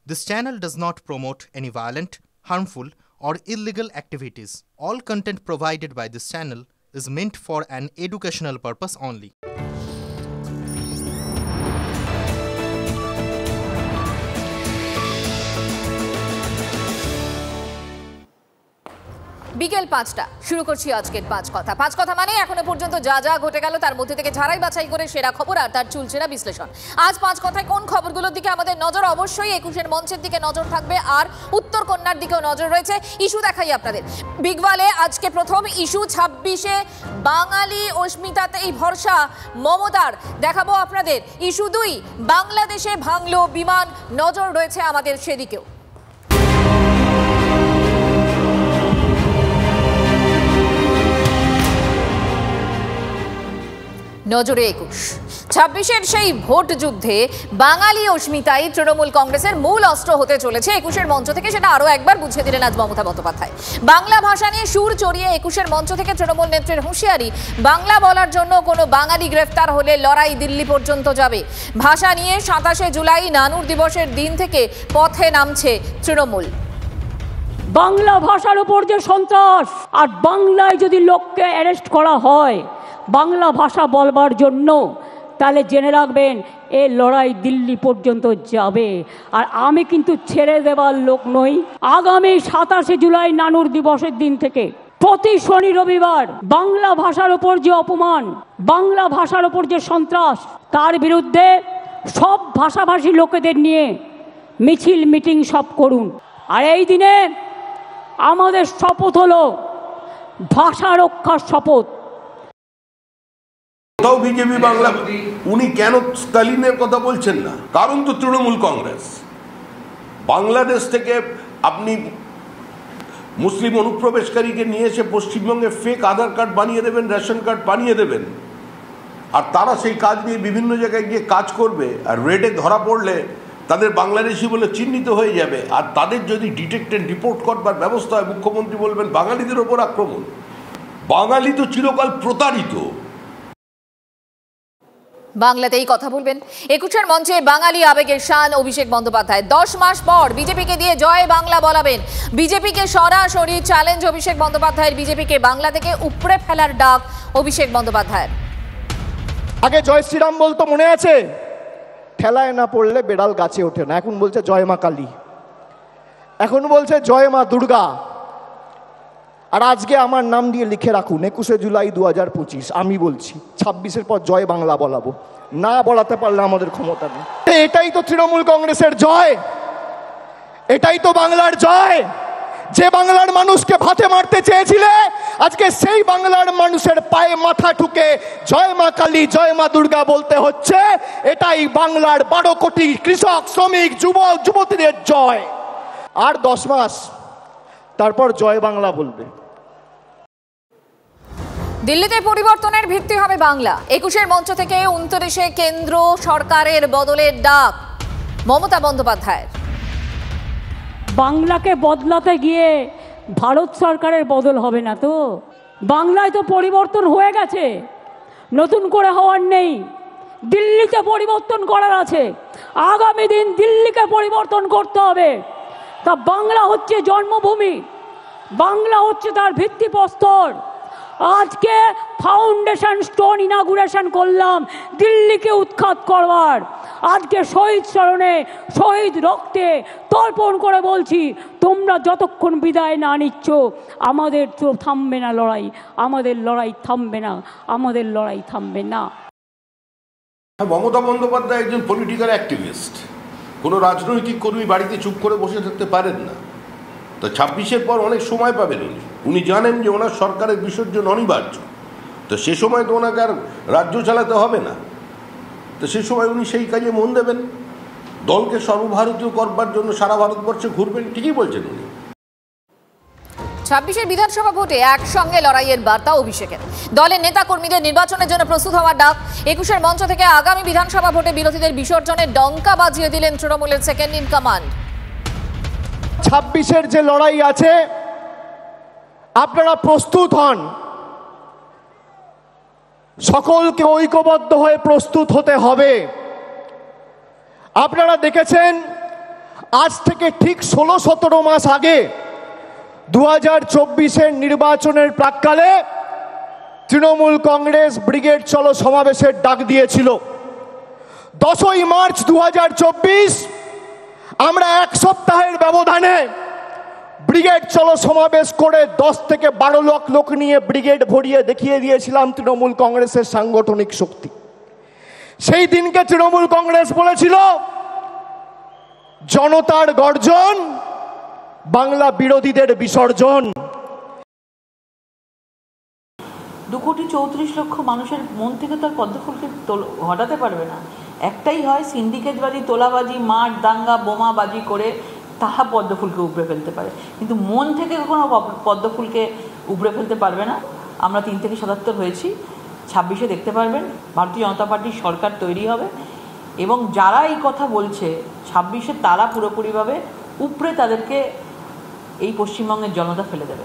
This channel does not promote any violent, harmful, or illegal activities. All content provided by this channel is meant for an educational purpose only. বিকেল ৫টা শুরু করছি আজকের পাঁচ কথা মানে এখনো পর্যন্ত যা যা ঘটে গেল তার মধ্যে থেকে ঝাড়াই বাছাই করে সেরা খবর আর তার চুলচেরা বিশ্লেষণ। আজ পাঁচ কথায় কোন খবরগুলোর দিকে আমাদের নজর? অবশ্যই ২১-এর মঞ্চের দিকে নজর থাকবে, আর উত্তরকন্যার দিকেও নজর রয়েছে। ইস্যু দেখাই আপনাদের। বিগওয়ালে আজকে প্রথম ইস্যু ২৬-এ বাঙালি অস্মিতাতেই ভরসা মমতার, দেখাবো আপনাদের। ইস্যু ২, বাংলাদেশে ভাঙলো বিমান, নজর রয়েছে আমাদের সেদিকেও। নজরে ২৬-এর সেই ভোট যুদ্ধে বাঙালি অস্মিতাই তৃণমূল কংগ্রেসের মূল অস্ত্র হতে চলেছে। ২১-এর মঞ্চ থেকে সেটা আরও একবার বুঝিয়ে দিলেন আজ মমতা বন্দ্যোপাধ্যায়। বাংলা ভাষা নিয়ে সুর চড়িয়ে ২১-এর মঞ্চ থেকে তৃণমূল নেত্রীর হুঁশিয়ারি, বাংলা বলার জন্য কোনো বাঙালি গ্রেফতার হলে লড়াই দিল্লি পর্যন্ত যাবে। ভাষা নিয়ে ২৭শে জুলাই নানুর দিবসের দিন থেকে পথে নামছে তৃণমূল। বাংলা ভাষার উপর যে সন্ত্রাস, আর বাংলায় যদি লোককে অ্যারেস্ট করা হয় বাংলা ভাষা বলবার জন্য, তাহলে জেনে রাখবেন এ লড়াই দিল্লি পর্যন্ত যাবে। আর আমি কিন্তু ছেড়ে দেবার লোক নই। আগামী ২৭শে জুলাই নানুর দিবসের দিন থেকে প্রতি শনি রবিবার বাংলা ভাষার উপর যে অপমান, বাংলা ভাষার উপর যে সন্ত্রাস, তার বিরুদ্ধে সব ভাষাভাষী লোকেদের নিয়ে মিছিল মিটিং সব করুন। আর এই দিনে আমাদের শপথ হলো ভাষা রক্ষার শপথ। বিজেপি বাংলা, উনি কেন স্টালিনের কথা বলছেন না? কারণ তো তৃণমূল কংগ্রেস। বাংলাদেশ থেকে আপনি মুসলিম অনুপ্রবেশকারীকে নিয়ে এসে পশ্চিমবঙ্গে ফেক আধার কার্ড বানিয়ে দেবেন, রেশন কার্ড বানিয়ে দেবেন, আর তারা সেই কাজ নিয়ে বিভিন্ন জায়গায় গিয়ে কাজ করবে, আর রেডে ধরা পড়লে তাদের বাংলাদেশি বলে চিহ্নিত হয়ে যাবে। আর তাদের যদি ডিটেক্ট এন্ড রিপোর্ট করবার ব্যবস্থা হয়, মুখ্যমন্ত্রী বলবেন বাঙালিদের ওপর আক্রমণ। বাঙালি তো চিরকাল প্রতারিত। বাংলাতেই কথা বলবেন। ২১-এর মঞ্চে বাঙালি আবেগের শান অভিষেক বন্দ্যোপাধ্যায়। ১০ মাস পর বিজেপিকে দিয়ে জয় বাংলা বলাবেন। বিজেপিকে সরাসরি চ্যালেঞ্জ অভিষেক বন্দ্যোপাধ্যায়ের। বিজেপিকে বাংলা থেকে উপড়ে ফেলার ডাক অভিষেক বন্দ্যোপাধ্যায়ের। আগে জয় শ্রীরাম বলতো, মনে আছে? ঠেলায় না পড়লে বেড়াল গাছে ওঠে না। এখন বলছে জয় মা কালী, এখন বলছে জয় মা দুর্গা। আর আজকে আমার নাম দিয়ে লিখে রাখুন ২১শে জুলাই ২০২৫। আমি বলছি ২৬-এর পর জয় বাংলা বলাবো। না বলাতে পারলে আমাদের ক্ষমতা নেই। এটাই তো তৃণমূল কংগ্রেসের জয়, এটাই তো বাংলার জয়। যে বাংলার মানুষকে ভাতে মারতে চেয়েছিলে, আজকে সেই বাংলার মানুষের পায়ে মাথা ঠুকে জয় মা কালী, জয় মা দুর্গা বলতে হচ্ছে। এটাই বাংলার ১২ কোটি কৃষক, শ্রমিক, যুবক যুবতীদের জয়। আর ১০ মাস তারপর জয় বাংলা বলবে। দিল্লিতে পরিবর্তনের ভিত্তি হবে বাংলা। ২১-এর মঞ্চ থেকে ২৯-এ কেন্দ্র সরকারের বদলের ডাক মমতা বন্দ্যোপাধ্যায়ের। বাংলাকে বদলাতে গিয়ে ভারত সরকারের বদল হবে না তো। বাংলায় তো পরিবর্তন হয়ে গেছে, নতুন করে হওয়ার নেই। দিল্লিতে পরিবর্তন করার আছে। আগামী দিন দিল্লিকে পরিবর্তন করতে হবে। তা বাংলা হচ্ছে জন্মভূমি, বাংলা হচ্ছে তার ভিত্তিপ্রস্তর। আজকে ফাউন্ডেশন স্টোন ইনাগুরেশন করলাম দিল্লিকে উৎখাত করবার। আজকে শহীদ স্মরণে, শহীদ রক্তে তর্পণ করে বলছি, তোমরা যতক্ষণ বিদায় না নিচ্ছ আমাদের তো থামবে না লড়াই, আমাদের লড়াই থামবে না, আমাদের লড়াই থামবে না। মমতা বন্দ্যোপাধ্যায় একজন পলিটিক্যাল অ্যাক্টিভিস্ট। কোনো রাজনৈতিক কর্মী বাড়িতে চুপ করে বসে থাকতে পারেন না। তো ২৬-এর পর অনেক সময় পাবেন উনি জানেন যে ওনার সরকারের বিসর্জন অনিবার্য। তো সে সময় তো ওনাকে আর রাজ্য চালাতে হবে না। তো সে সময় উনি সেই কাজে মন দেবেন, দলকে সর্বভারতীয় করবার জন্য সারা ভারতবর্ষে ঘুরবেন। ঠিকই বলছেন উনি। ২৬-এর বিধানসভা ভোটে একসঙ্গে লড়াইয়ের বার্তা অভিষেকের। দলের নেতা কর্মীদের নির্বাচনের জন্য প্রস্তুত হওয়ার ডাক। ২১-এর মঞ্চ থেকে আগামী বিধানসভা ভোটে বিরোধীদের বিসর্জনের ডঙ্কা বাজিয়ে দিলেন তৃণমূলের সেকেন্ড ইন কমান্ড। ২৬-এর যে লড়াই আছে, আপনারা প্রস্তুত হন। সকলকে ঐক্যবদ্ধ হয়ে প্রস্তুত হতে হবে। আপনারা দেখেছেন আজ থেকে ঠিক 16-17 মাস আগে 2024-এর নির্বাচনের প্রাক্কালে তৃণমূল কংগ্রেস ব্রিগেড চলো সমাবেশের ডাক দিয়েছিল। 10ই মার্চ 2024 আমরা এক সপ্তাহের ব্যবধানে ব্রিগেড চলো সমাবেশ করে 10 থেকে 12 লাখ লোক নিয়ে ব্রিগেড ভরিয়ে দেখিয়ে দিয়েছিলাম তৃণমূল কংগ্রেসের সাংগঠনিক শক্তি। সেই দিনকে তৃণমূল কংগ্রেস বলেছিল জনতার গর্জন, বাংলা বিরোধীদের বিসর্জন। 2,34,00,000 মানুষের মন থেকে তো আর পদ্মফুলকে হটাতে পারবে না। একটাই হয়, সিন্ডিকেটবাজি, তোলাবাজি, মাঠ দাঙ্গা, বোমাবাজি করে তাহা পদ্মফুলকে উপড়ে ফেলতে পারে, কিন্তু মন থেকে কখনো পদ্মফুলকে উপড়ে ফেলতে পারবে না। আমরা 3 থেকে 77 হয়েছি, 26-এ দেখতে পারবেন ভারতীয় জনতা পার্টির সরকার তৈরি হবে এবং যারা এই কথা বলছে 26-এ তারা পুরোপুরিভাবে উপড়ে তাদেরকে এই পশ্চিমবঙ্গের জনতা ফেলে দেবে।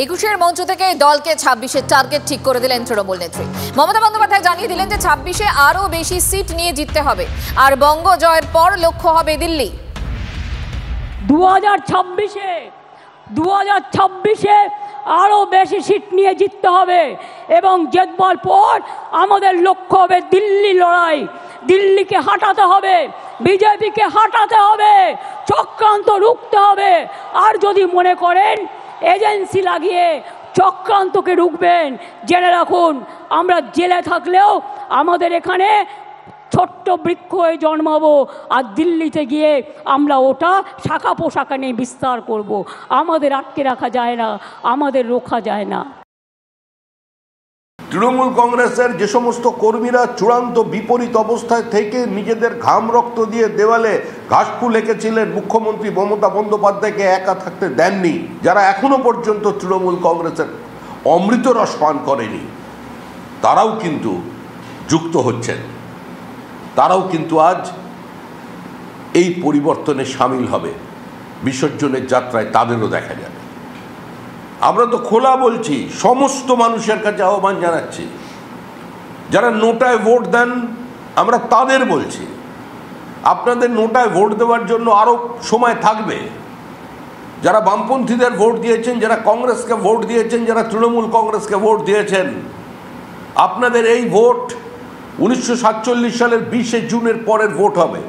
21-এর মঞ্চ থেকে দলকে 26-এর টার্গেট ঠিক করে দিলেন তৃণমূল নেত্রী মমতা বন্দ্যোপাধ্যায়। জানিয়ে দিলেন যে 26-এ আরও বেশি সিট নিয়ে জিততে হবে আর বঙ্গ জয়ের পর লক্ষ্য হবে দিল্লি। 2026-এ আরও বেশি সিট নিয়ে জিততে হবে এবং জেতবার পর আমাদের লক্ষ্য হবে দিল্লি লড়াই। দিল্লিকে হাঁটাতে হবে, বিজেপিকে হাঁটাতে হবে, চক্রান্ত রুখতে হবে। আর যদি মনে করেন এজেন্সি লাগিয়ে চক্রান্তকে রুখবেন, জেনে রাখুন আমরা জেলে থাকলেও আমাদের এখানে ছোট্ট বৃক্ষ হয়ে জন্মাবো আর দিল্লিতে গিয়ে আমরা ওটা শাখা পোশাকা নিয়ে বিস্তার করব। আমাদের আটকে রাখা যায় না, আমাদের রোখা যায় না। তৃণমূল কংগ্রেসের যে সমস্ত কর্মীরা চূড়ান্ত বিপরীত অবস্থায় থেকে নিজেদের ঘাম রক্ত দিয়ে দেওয়ালে ঘাসফুল এঁকেছিলেন, মুখ্যমন্ত্রী মমতা বন্দ্যোপাধ্যায়কে একা থাকতে দেননি, যারা এখনো পর্যন্ত তৃণমূল কংগ্রেসের অমৃত রস পান করেনি, তারাও কিন্তু যুক্ত হচ্ছেন, তারাও কিন্তু আজ এই পরিবর্তনে সামিল হবে। বিসর্জনের যাত্রায় তাদেরও দেখা যাবে। আমরা তো খোলা বলছি, সমস্ত মানুষের কাছে আহ্বান জানাচ্ছি, যারা নোটায় ভোট দেন আমরা তাদের বলছি আপনাদের নোটায় ভোট দেওয়ার জন্য আরও সময় থাকবে। যারা বামপন্থীদের ভোট দিয়েছেন, যারা কংগ্রেসকে ভোট দিয়েছেন, যারা তৃণমূল কংগ্রেসকে ভোট দিয়েছেন, আপনাদের এই ভোট 1947 সালের 20শে জুনের পরের ভোট হবে।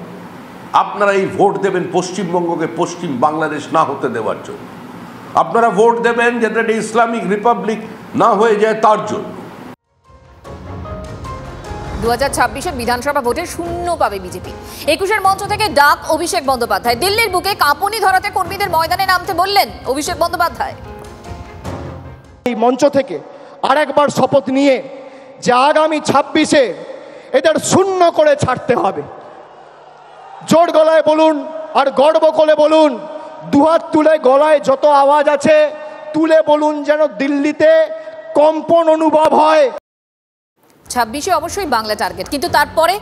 আপনারা এই ভোট দেবেন পশ্চিমবঙ্গকে পশ্চিম বাংলাদেশ না হতে দেওয়ার জন্য। আপনারা ভোট দেবেন যাতে এটা ইসলামিক রিপাবলিক না হয়ে যায় তার জন্য। 2026-এর বিধানসভা ভোটে শূন্য পাবে বিজেপি। 21-এর মঞ্চ থেকে ডাক অভিষেক বন্দ্যোপাধ্যায়। দিল্লির বুকে কাঁপুনি ধরাতে কর্মীদের ময়দানে নামতে বললেন অভিষেক বন্দ্যোপাধ্যায়। এই মঞ্চ থেকে আরেকবার শপথ নিয়ে যে আগামী 26-এ এদের শূন্য করে ছাড়তে হবে। জোর গলায় বলুন আর গর্ব করে বলুন, দুহাত তুলে গলায় যত আওয়াজ আছে তুলে বলুন, যেন দিল্লিতে কম্পন অনুভব হয়। 26-এ অবশ্যই বাংলা টার্গেট, কিন্তু তারপরে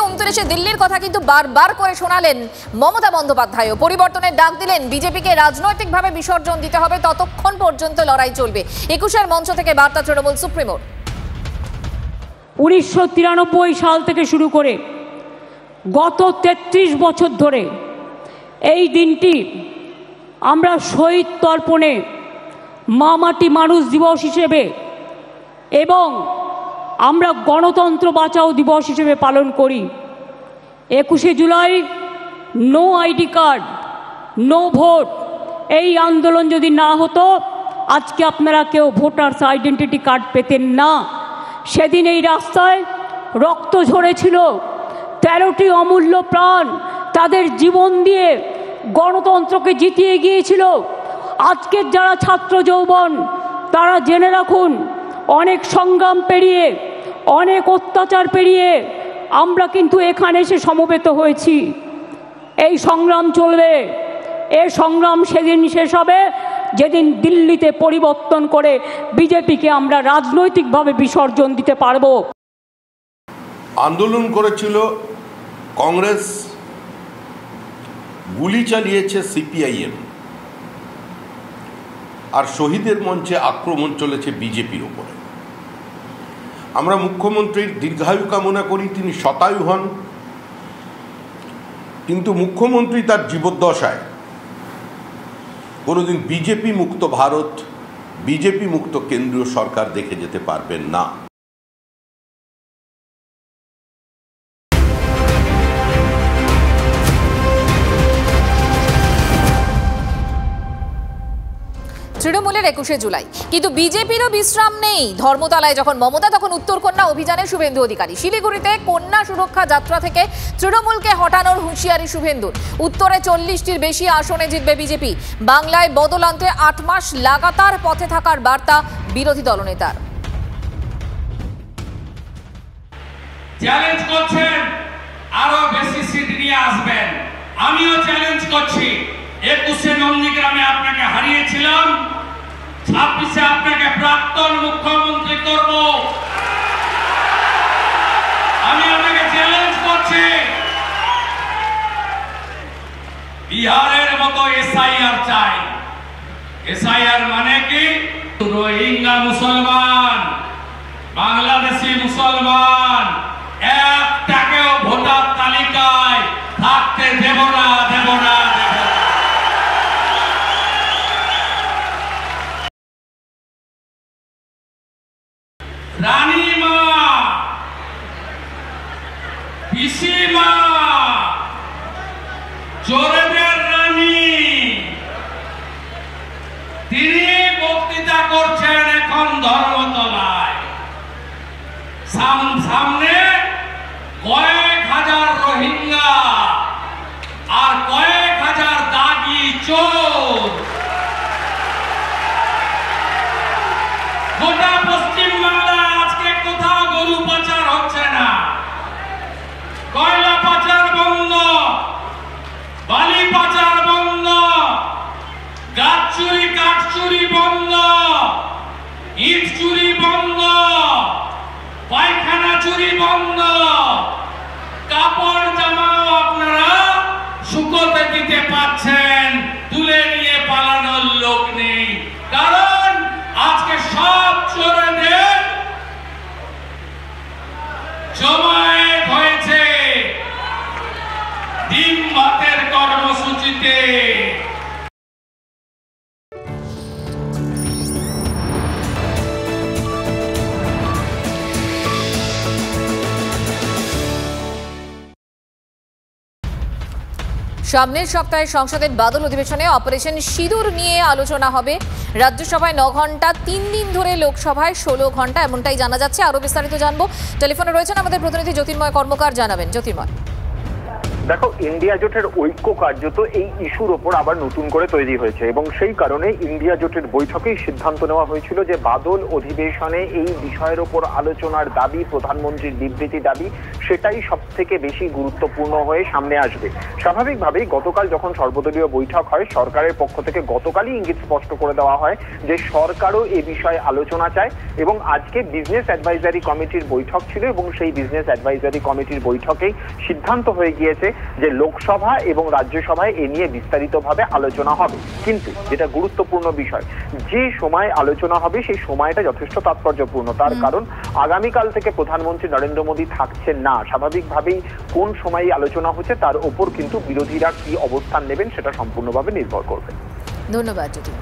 29-এ দিল্লির কথা কিন্তু বারবার করে শোনালেন মমতা বন্দ্যোপাধ্যায়ও। পরিবর্তনের ডাক দিলেন, বিজেপিকে রাজনৈতিকভাবে বিসর্জন দিতে হবে, ততক্ষণ পর্যন্ত লড়াই চলবে। 21-এর মঞ্চ থেকে বার্তা তৃণমূল সুপ্রিমোর। 1993 সাল থেকে শুরু করে গত 33 বছর ধরে এই দিনটি আমরা শহীদ তর্পণে মা মাটি মানুষ দিবস হিসেবে এবং আমরা গণতন্ত্র বাঁচাও দিবস হিসেবে পালন করি। 21শে July no ID card, no vote, এই আন্দোলন যদি না হতো আজকে আপনারা কেউ ভোটার্স আইডেন্টিটি কার্ড পেতেন না। সেদিন এই রাস্তায় রক্ত ঝরেছিল, 13টি অমূল্য প্রাণ তাদের জীবন দিয়ে গণতন্ত্রকে জিতিয়ে গিয়েছিল। আজকের যারা ছাত্র যৌবন তারা জেনে রাখুন, অনেক সংগ্রাম পেরিয়ে, অনেক অত্যাচার পেরিয়ে আমরা কিন্তু এখানে এসে সমবেত হয়েছি। এই সংগ্রাম চলবে, এই সংগ্রাম সেদিন শেষ হবে যেদিন দিল্লিতে পরিবর্তন করে বিজেপিকে আমরা রাজনৈতিকভাবে বিসর্জন দিতে পারব। আন্দোলন করেছিল কংগ্রেস, গুলি চালিয়েছে সিপিআইএম, আর শহীদের মঞ্চে আক্রমণ চলেছে বিজেপির উপরে। আমরা মুখ্যমন্ত্রীর দীর্ঘায়ু কামনা করি, তিনি শতায়ু হন, কিন্তু মুখ্যমন্ত্রী তার জীবদ্দশায় কোনোদিন বিজেপি মুক্ত ভারত, বিজেপি মুক্ত কেন্দ্রীয় সরকার দেখে যেতে পারবেন না। তৃণমূলের 21শে জুলাই, কিন্তু বিজেপিরও বিশ্রাম নেই। ধর্মতলায় যখন মমতা, তখন উত্তরকন্যা অভিযানে শুভেন্দু অধিকারী। শিলিগুড়িতে কন্যা সুরক্ষা যাত্রা থেকে তৃণমূলকে হটানোর হুঁশিয়ারি শুভেন্দুর। উত্তরে 40টির বেশি আসনে জিতবে বিজেপি। বাংলায় বদল আনতে 8 মাস লাগাতার পথে থাকার বার্তা বিরোধী দলনেতার। চ্যালেঞ্জ করছেন আরো বেশি সিট নিয়ে আসবেন। আমিও চ্যালেঞ্জ করছি, 21শে নন্দীগ্রামে আপনাকে হারিয়েছিলাম, 26শে আপনাকে প্রাক্তন মুখ্যমন্ত্রী করব। আমি আপনাকে চ্যালেঞ্জ করছি, বিহারের মতো এসআইআর চাই। এসআইআর মানে কি? রোহিঙ্গা মুসলমান, বাংলাদেশি মুসলমান একটাকেও ভোটার তালিকায় থাকতে দেব না, দেব না, দেব না। রানীমা, পিসিমা, চোরেদের রানী, তিনি বক্তৃতা করছেন এখন ধর্মতলায়। সামনে কয়েক হাজার রোহিঙ্গা আর কয়েক হাজার দাগি চোর। গোটা পশ্চিম বাংলায় আজকে কোথাও গরু পাচার হচ্ছে না, কয়লা পাচার বন্ধ, বালি পাচার বন্ধ, গাছ চুরি কাঠ চুরি বন্ধ, ইট চুরি বন্ধ, পায়খানা চুরি বন্ধ, কাপড় জামাও আপনারা শুকোতে দিতে পারছেন, তুলে নিয়ে পালানোর লোক নেই। কারণ আজকে সব চোরেদের জমায়েত হয়েছে ডিম ভাতের কর্মসূচিতে। সামনের সপ্তাহে সংসদের বাদল অধিবেশনে অপারেশন সিঁদুর নিয়ে আলোচনা হবে। রাজ্যসভায় 9 ঘন্টা, 3 দিন ধরে লোকসভায় 16 ঘন্টা, এমনটাই জানা যাচ্ছে। আরো বিস্তারিত জানবো, টেলিফোনে রয়েছেন আমাদের প্রতিনিধি জ্যোতির্ময় কর্মকার। জানাবেন জ্যোতির্ময়। দেখো, ইন্ডিয়া জোটের ঐক্য কার্যত এই ইস্যুর ওপর আবার নতুন করে তৈরি হয়েছে এবং সেই কারণে ইন্ডিয়া জোটের বৈঠকেই সিদ্ধান্ত নেওয়া হয়েছিল যে বাদল অধিবেশনে এই বিষয়ের ওপর আলোচনার দাবি, প্রধানমন্ত্রীর বিবৃতি দাবি, সেটাই সব থেকে বেশি গুরুত্বপূর্ণ হয়ে সামনে আসবে। স্বাভাবিকভাবেই গতকাল যখন সর্বদলীয় বৈঠক হয়, সরকারের পক্ষ থেকে গতকালই ইঙ্গিত স্পষ্ট করে দেওয়া হয় যে সরকারও এ বিষয়ে আলোচনা চায় এবং আজকে বিজনেস অ্যাডভাইজারি কমিটির বৈঠক ছিল এবং সেই বিজনেস অ্যাডভাইজারি কমিটির বৈঠকেই সিদ্ধান্ত হয়ে গিয়েছে যে লোকসভা এবং রাজ্যসভায় এ নিয়ে বিস্তারিতভাবে আলোচনা হবে। কিন্তু যেটা গুরুত্বপূর্ণ বিষয়, যে সময় আলোচনা হবে সেই সময়টা যথেষ্ট তাৎপর্যপূর্ণ। তার কারণ আগামীকাল থেকে প্রধানমন্ত্রী নরেন্দ্র মোদী থাকছেন না। স্বাভাবিকভাবেই কোন সময় আলোচনা হচ্ছে তার ওপর কিন্তু বিরোধীরা কি অবস্থান নেবেন সেটা সম্পূর্ণভাবে নির্ভর করবে। ধন্যবাদ জ্যোতি।